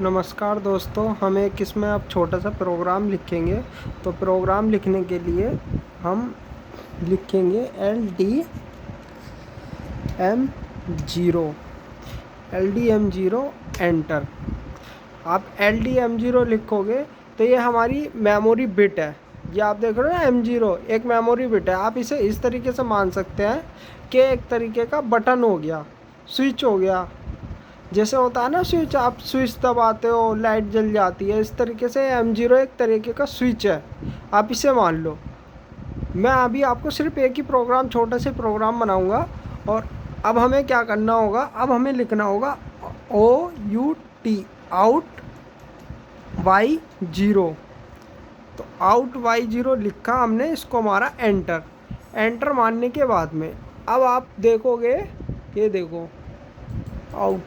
नमस्कार दोस्तों, हम एक इसमें अब छोटा सा प्रोग्राम लिखेंगे। तो प्रोग्राम लिखने के लिए हम लिखेंगे LDM0 एंटर। आप LDM0 लिखोगे तो ये हमारी मेमोरी बिट है। ये आप देख रहे हो ना, M0 एक मेमोरी बिट है। आप इसे इस तरीके से मान सकते हैं कि एक तरीके का बटन हो गया, स्विच हो गया। जैसे होता है ना स्विच, आप स्विच दबाते हो लाइट जल जाती है, इस तरीके से M0 एक तरीके का स्विच है, आप इसे मान लो। मैं अभी आपको सिर्फ एक ही प्रोग्राम, छोटा से प्रोग्राम बनाऊंगा। और अब हमें क्या करना होगा, अब हमें लिखना होगा OUT आउट Y0। तो आउट Y0 लिखा हमने, इसको मारा एंटर। एंटर मारने के बाद में अब आप देखोगे, ये देखो आउट,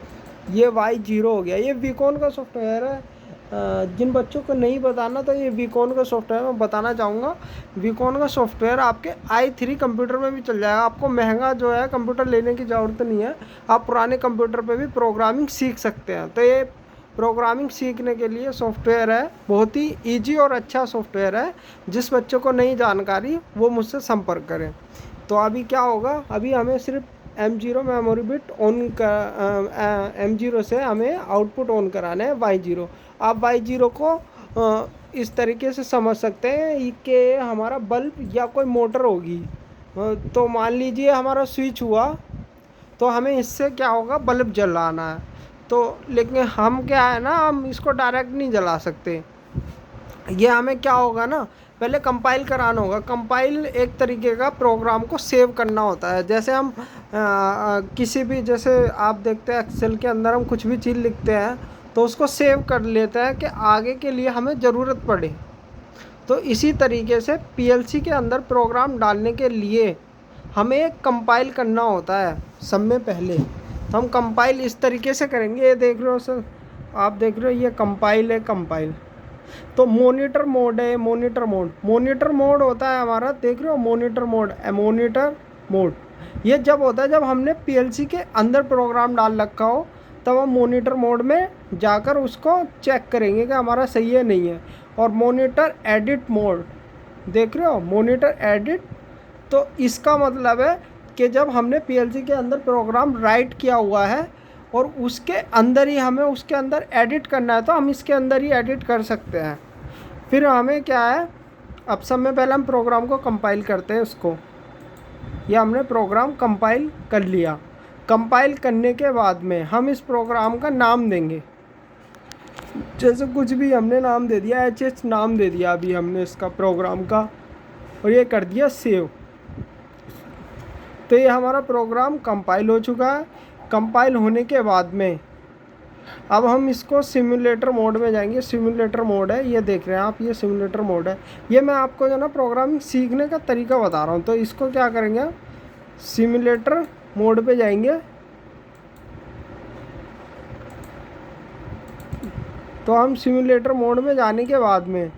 ये Y0 हो गया। ये वीकॉन का सॉफ्टवेयर है। जिन बच्चों को नहीं बताना तो ये वीकॉन का सॉफ्टवेयर मैं बताना चाहूँगा। वीकॉन का सॉफ्टवेयर आपके i3 कंप्यूटर में भी चल जाएगा। आपको महंगा जो है कंप्यूटर लेने की ज़रूरत नहीं है, आप पुराने कंप्यूटर पे भी प्रोग्रामिंग सीख सकते हैं। तो ये प्रोग्रामिंग सीखने के लिए सॉफ्टवेयर है, बहुत ही ईजी और अच्छा सॉफ्टवेयर है। जिस बच्चों को नहीं जानकारी वो मुझसे संपर्क करें। तो अभी क्या होगा, अभी हमें सिर्फ M0 मेमोरी बिट ऑन का M0 से हमें आउटपुट ऑन कराना है Y0। आप Y0 को इस तरीके से समझ सकते हैं कि हमारा बल्ब या कोई मोटर होगी। तो मान लीजिए हमारा स्विच हुआ तो हमें इससे क्या होगा, बल्ब जलाना है। तो लेकिन हम क्या है ना, हम इसको डायरेक्ट नहीं जला सकते। ये हमें क्या होगा ना, पहले कंपाइल कराना होगा। कंपाइल एक तरीके का प्रोग्राम को सेव करना होता है। जैसे हम किसी भी, जैसे आप देखते हैं एक्सेल के अंदर हम कुछ भी चीज़ लिखते हैं तो उसको सेव कर लेते हैं कि आगे के लिए हमें ज़रूरत पड़े। तो इसी तरीके से PLC के अंदर प्रोग्राम डालने के लिए हमें एक कंपाइल करना होता है सब में पहले। तो हम कंपाइल इस तरीके से करेंगे। ये देख रहे हो सर, आप देख रहे हो ये कंपाइल है। कंपाइल तो मॉनिटर मोड है, मॉनिटर मोड होता है हमारा, देख रहे हो मॉनिटर मोड। ये जब होता है जब हमने PLC के अंदर प्रोग्राम डाल रखा हो, तब हम मॉनिटर मोड में जाकर उसको चेक करेंगे कि हमारा सही है नहीं है। और मॉनिटर एडिट मोड, देख रहे हो मॉनिटर एडिट, तो इसका मतलब है कि जब हमने PLC के अंदर प्रोग्राम राइट किया हुआ है और उसके अंदर ही हमें उसके अंदर एडिट करना है, तो हम इसके अंदर ही एडिट कर सकते हैं। फिर हमें क्या है, अब सब में पहले हम प्रोग्राम को कंपाइल करते हैं उसको। ये हमने प्रोग्राम कंपाइल कर लिया। कंपाइल करने के बाद में हम इस प्रोग्राम का नाम देंगे। जैसे कुछ भी हमने नाम दे दिया, HH नाम दे दिया अभी हमने इसका प्रोग्राम का, और ये कर दिया सेव। तो ये हमारा प्रोग्राम कंपाइल हो चुका है। कंपाइल होने के बाद में अब हम इसको सिमुलेटर मोड में जाएंगे। सिमुलेटर मोड है, ये देख रहे हैं आप, ये सिमुलेटर मोड है। ये मैं आपको जो ना प्रोग्रामिंग सीखने का तरीका बता रहा हूँ। तो इसको क्या करेंगे, सिमुलेटर मोड पे जाएंगे। तो हम सिमुलेटर मोड में जाने के बाद में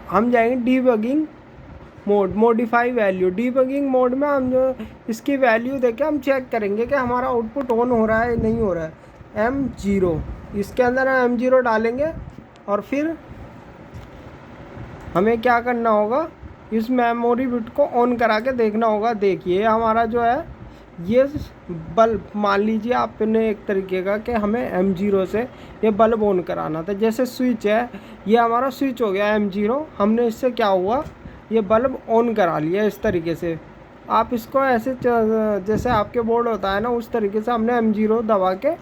हम जाएंगे debugging mode, modify value. Debugging mode में हम जो इसकी वैल्यू देके हम चेक करेंगे कि हमारा आउटपुट ऑन हो रहा है नहीं हो रहा है। M0, इसके अंदर हम M0 डालेंगे। और फिर हमें क्या करना होगा, इस मेमोरी बिट को ऑन करा के देखना होगा। देखिए हमारा जो है ये बल्ब, मान लीजिए आपने एक तरीके का कि हमें M0 से ये बल्ब ऑन कराना था। जैसे स्विच है, ये हमारा स्विच हो गया M0, हमने इससे क्या हुआ, ये बल्ब ऑन करा लिया इस तरीके से। आप इसको ऐसे जैसे आपके बोर्ड होता है ना, उस तरीके से हमने M0 दबा के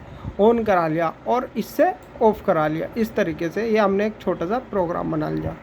ऑन करा लिया और इससे ऑफ़ करा लिया। इस तरीके से ये हमने एक छोटा सा प्रोग्राम बना लिया।